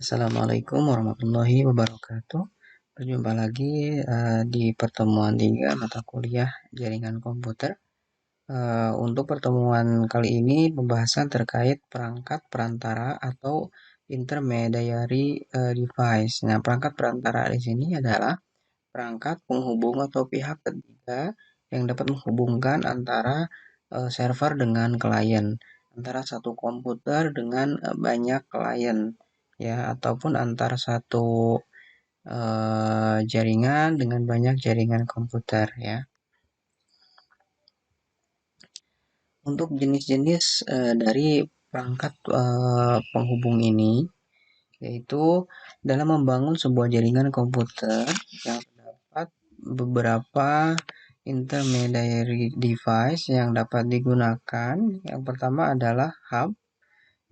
Assalamualaikum warahmatullahi wabarakatuh. Berjumpa lagi di pertemuan 3 mata kuliah jaringan komputer. Untuk pertemuan kali ini pembahasan terkait perangkat perantara atau intermediary device. Nah, perangkat perantara di sini adalah perangkat penghubung atau pihak ketiga yang dapat menghubungkan antara server dengan klien, antara satu komputer dengan banyak klien, ya, ataupun antara satu jaringan dengan banyak jaringan komputer, ya. Untuk jenis-jenis dari perangkat penghubung ini, yaitu dalam membangun sebuah jaringan komputer yang terdapat beberapa intermediary device yang dapat digunakan. Yang pertama adalah hub,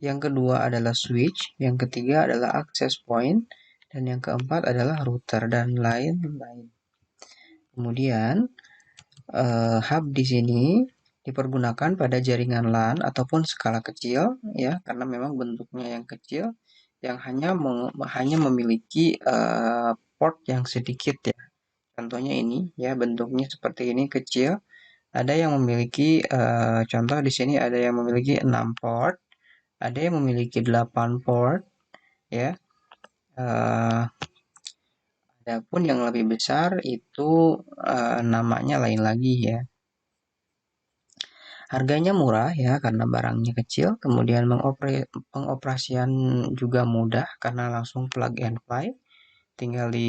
yang kedua adalah switch, yang ketiga adalah access point, dan yang keempat adalah router dan lain-lain. Kemudian hub di sini dipergunakan pada jaringan LAN ataupun skala kecil, ya, karena memang bentuknya yang kecil, yang hanya memiliki port yang sedikit, ya. Contohnya ini, ya, bentuknya seperti ini, kecil. Ada yang memiliki contoh di sini ada yang memiliki 6 port, ada yang memiliki 8 port, ya. Adapun yang lebih besar itu namanya lain lagi, ya. Harganya murah, ya, karena barangnya kecil, kemudian pengoperasian juga mudah karena langsung plug and play. Tinggal nanti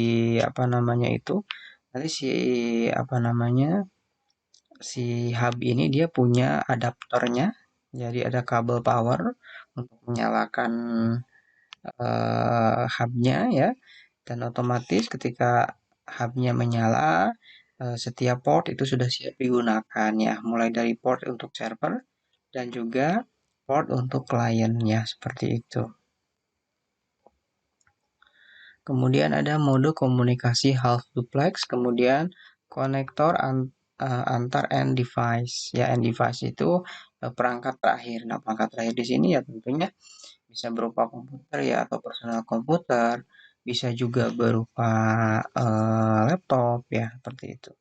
si hub ini dia punya adaptornya. Jadi ada kabel power untuk menyalakan hubnya, ya. Dan otomatis ketika hubnya menyala, setiap port itu sudah siap digunakan, ya, mulai dari port untuk server dan juga port untuk kliennya, seperti itu. Kemudian ada mode komunikasi half duplex, kemudian konektor antar end device. Ya, end device itu perangkat terakhir. Nah, perangkat terakhir di sini ya tentunya bisa berupa komputer, ya, atau personal komputer, bisa juga berupa laptop, ya, seperti itu.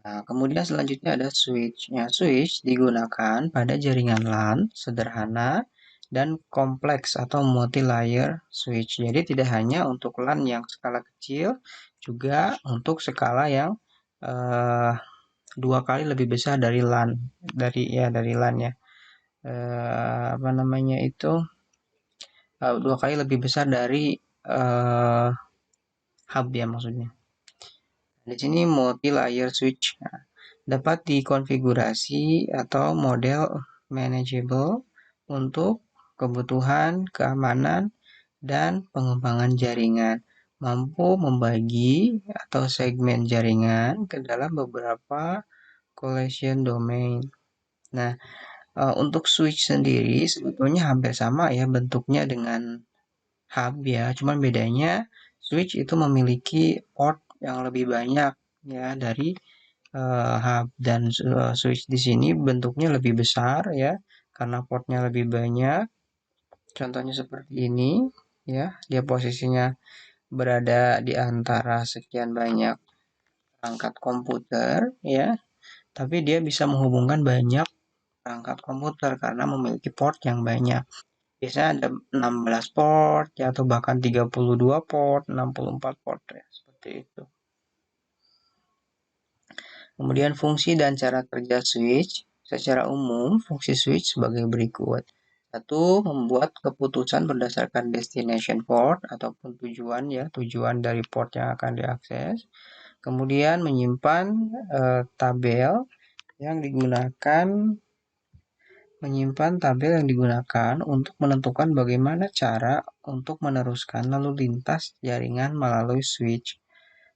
Nah, kemudian selanjutnya ada switch. Ya, switch digunakan pada jaringan LAN sederhana dan kompleks atau multi-layer switch. Jadi tidak hanya untuk LAN yang skala kecil, juga untuk skala yang eh, 2 kali lebih besar dari LAN, dari LAN, ya. 2 kali lebih besar dari hub, ya, maksudnya. Di sini multi-layer switch. Nah, dapat dikonfigurasi atau model manageable untuk kebutuhan keamanan dan pengembangan jaringan, mampu membagi atau segmen jaringan ke dalam beberapa collision domain. Nah, untuk switch sendiri sebetulnya hampir sama, ya, bentuknya dengan hub, ya, cuman bedanya switch itu memiliki port yang lebih banyak, ya, dari hub, dan switch di sini bentuknya lebih besar, ya, karena portnya lebih banyak. Contohnya seperti ini, ya, dia posisinya berada di antara sekian banyak perangkat komputer, ya, tapi dia bisa menghubungkan banyak perangkat komputer karena memiliki port yang banyak. Biasanya ada 16 port, ya, atau bahkan 32 port, 64 port, ya, seperti itu. Kemudian fungsi dan cara kerja switch. Secara umum, fungsi switch sebagai berikut. 1. Membuat keputusan berdasarkan destination port ataupun tujuan, ya, tujuan dari port yang akan diakses. Kemudian menyimpan tabel yang digunakan untuk menentukan bagaimana cara untuk meneruskan lalu lintas jaringan melalui switch.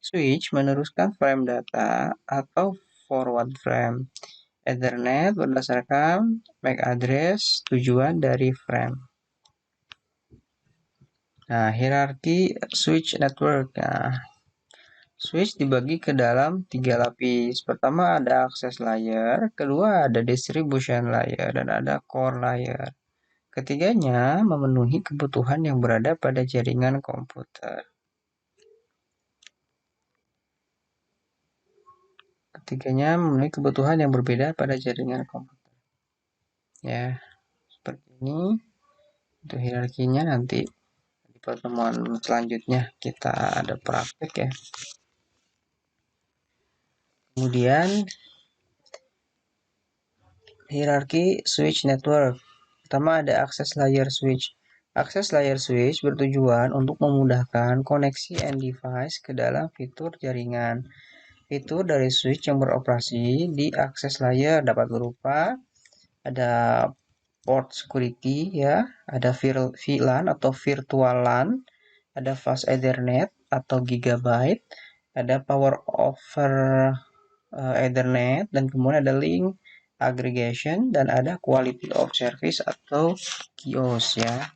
Switch meneruskan frame data atau forward frame Ethernet berdasarkan MAC address tujuan dari frame. Nah, hierarki switch network. Nah, switch dibagi ke dalam 3 lapis. Pertama ada access layer, kedua ada distribution layer, dan ada core layer. Ketiganya memenuhi kebutuhan yang berada pada jaringan komputer. Ketiganya memenuhi kebutuhan yang berbeda pada jaringan komputer. Ya, seperti ini. Untuk hierarkinya nanti di pertemuan selanjutnya kita ada praktek ya. Kemudian hierarki switch network. Pertama ada access layer switch. Access layer switch bertujuan untuk memudahkan koneksi end device ke dalam fitur jaringan. Fitur dari switch yang beroperasi di access layer dapat berupa ada port security ya, ada VLAN atau virtual LAN, ada fast Ethernet atau gigabyte, ada power over Ethernet, dan kemudian ada link aggregation, dan ada quality of service atau QoS ya.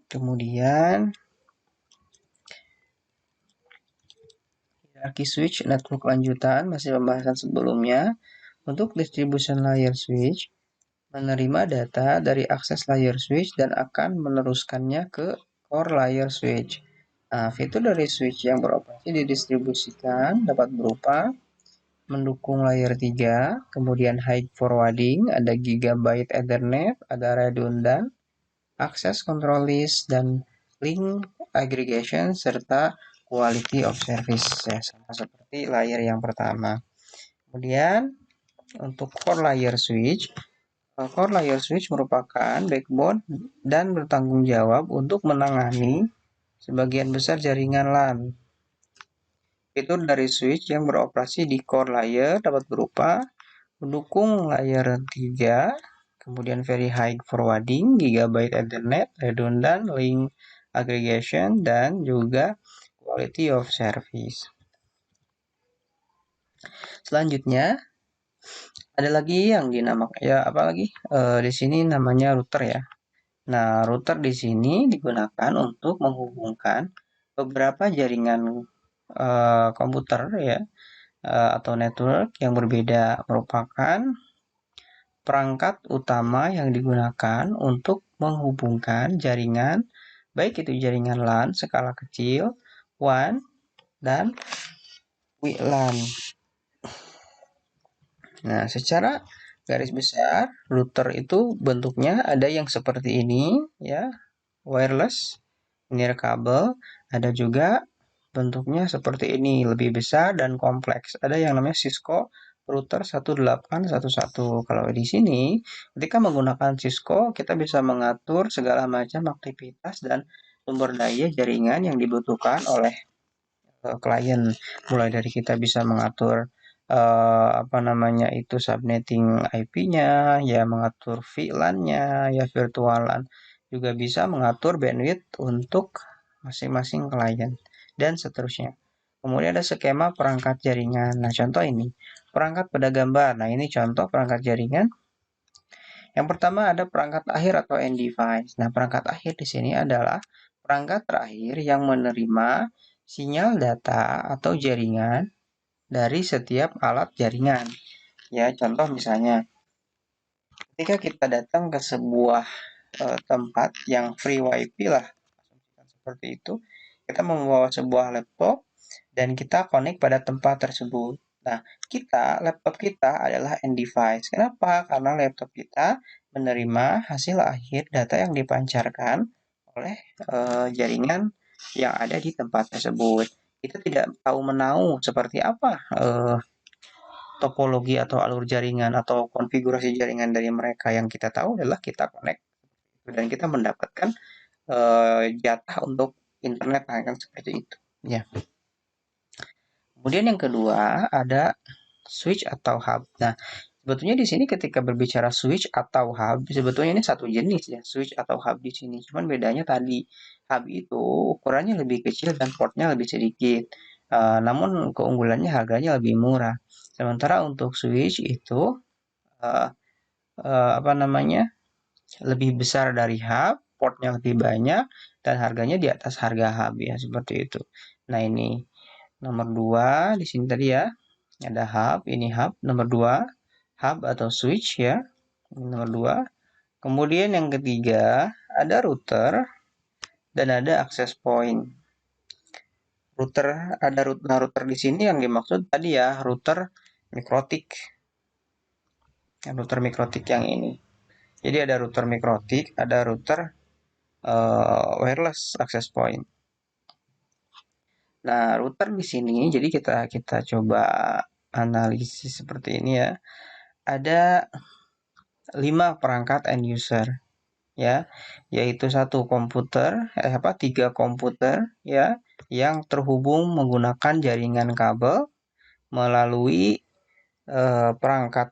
Kemudian hierarki switch network lanjutan masih pembahasan sebelumnya. Untuk distribution layer switch menerima data dari akses layer switch dan akan meneruskannya ke core layer switch. Nah, fitur dari switch yang beroperasi didistribusikan dapat berupa mendukung layer 3, kemudian high forwarding, ada gigabyte Ethernet, ada redundant, access control list, dan link aggregation, serta quality of service ya, sama seperti layer yang pertama. Kemudian untuk core layer switch merupakan backbone dan bertanggung jawab untuk menangani sebagian besar jaringan LAN. Fitur dari switch yang beroperasi di core layer dapat berupa mendukung layer 3, kemudian very high forwarding, gigabyte Ethernet, redundant, link aggregation, dan juga quality of service. Selanjutnya ada lagi yang dinamakan ya di sini namanya router ya. Nah, router di sini digunakan untuk menghubungkan beberapa jaringan komputer ya atau network yang berbeda, merupakan perangkat utama yang digunakan untuk menghubungkan jaringan, baik itu jaringan LAN skala kecil, WAN, dan WLAN. Nah, secara garis besar, router itu bentuknya ada yang seperti ini ya, wireless, nirkabel, ada juga bentuknya seperti ini, lebih besar dan kompleks. Ada yang namanya Cisco router 1811. Kalau di sini, ketika menggunakan Cisco, kita bisa mengatur segala macam aktivitas dan sumber daya jaringan yang dibutuhkan oleh klien. Mulai dari kita bisa mengatur subnetting IP-nya, ya mengatur VLAN-nya, ya virtual LAN. Juga bisa mengatur bandwidth untuk masing-masing klien dan seterusnya. Kemudian ada skema perangkat jaringan. Nah, contoh ini perangkat pada gambar. Nah, ini contoh perangkat jaringan. Yang pertama ada perangkat akhir atau end device. Nah, perangkat akhir di sini adalah perangkat terakhir yang menerima sinyal data atau jaringan dari setiap alat jaringan. Ya, contoh misalnya ketika kita datang ke sebuah tempat yang free wifi lah, seperti itu, kita membawa sebuah laptop dan kita connect pada tempat tersebut. Nah, laptop kita adalah end device. Kenapa? Karena laptop kita menerima hasil akhir data yang dipancarkan oleh jaringan yang ada di tempat tersebut. Kita tidak tahu menahu seperti apa topologi atau alur jaringan atau konfigurasi jaringan dari mereka. Yang kita tahu adalah kita connect dan kita mendapatkan jatah untuk internet, kan seperti itu. Ya. Kemudian yang kedua ada switch atau hub. Nah, sebetulnya di sini ketika berbicara switch atau hub, sebetulnya ini satu jenis ya, switch atau hub di sini. Cuman bedanya tadi, hub itu ukurannya lebih kecil dan portnya lebih sedikit. Namun keunggulannya harganya lebih murah. Sementara untuk switch itu lebih besar dari hub, portnya lebih banyak, dan harganya di atas harga hub ya, seperti itu. Nah, ini nomor 2 di sini tadi ya. Ada hub, ini hub. Nomor 2, hub atau switch ya. Nomor 2. Kemudian yang ketiga, ada router dan ada access point. Router di sini yang dimaksud tadi ya, router mikrotik. Router mikrotik yang ini. Jadi ada router mikrotik, ada router wireless access point. Nah, router di sini, jadi kita coba analisis seperti ini ya. Ada 5 perangkat end user ya, yaitu tiga komputer ya yang terhubung menggunakan jaringan kabel melalui perangkat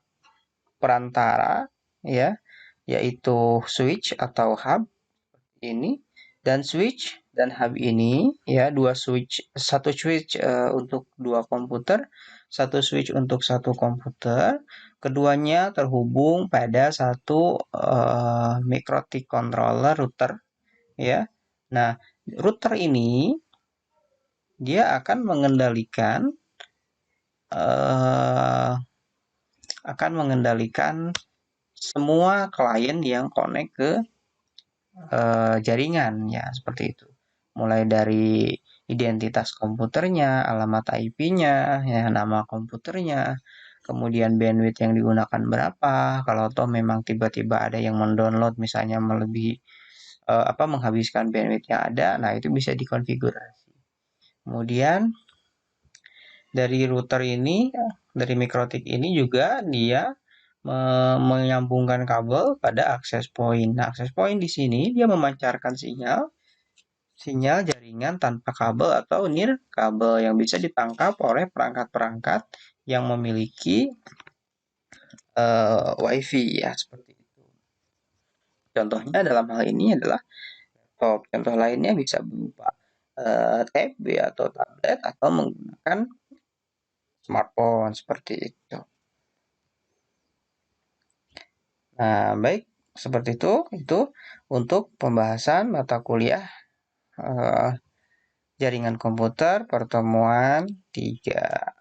perantara ya, yaitu switch atau hub ini, dan switch dan hub ini ya, satu switch untuk 2 komputer, satu switch untuk 1 komputer, keduanya terhubung pada satu mikrotik controller router ya. Nah, router ini dia akan mengendalikan semua klien yang connect ke jaringan ya, seperti itu. Mulai dari identitas komputernya, alamat IP-nya, ya, nama komputernya, kemudian bandwidth yang digunakan berapa. Kalau toh memang tiba-tiba ada yang mendownload misalnya melebihi menghabiskan bandwidth yang ada, nah itu bisa dikonfigurasi. Kemudian dari router ini, dari mikrotik ini juga dia menyambungkan kabel pada access point. Nah, access point di sini dia memancarkan sinyal jaringan tanpa kabel atau near kabel yang bisa ditangkap oleh perangkat-perangkat yang memiliki WiFi ya, seperti itu. Contohnya dalam hal ini adalah laptop. Contoh lainnya bisa berupa tab atau tablet atau menggunakan smartphone seperti itu. Nah, baik, seperti itu untuk pembahasan mata kuliah jaringan komputer pertemuan 3.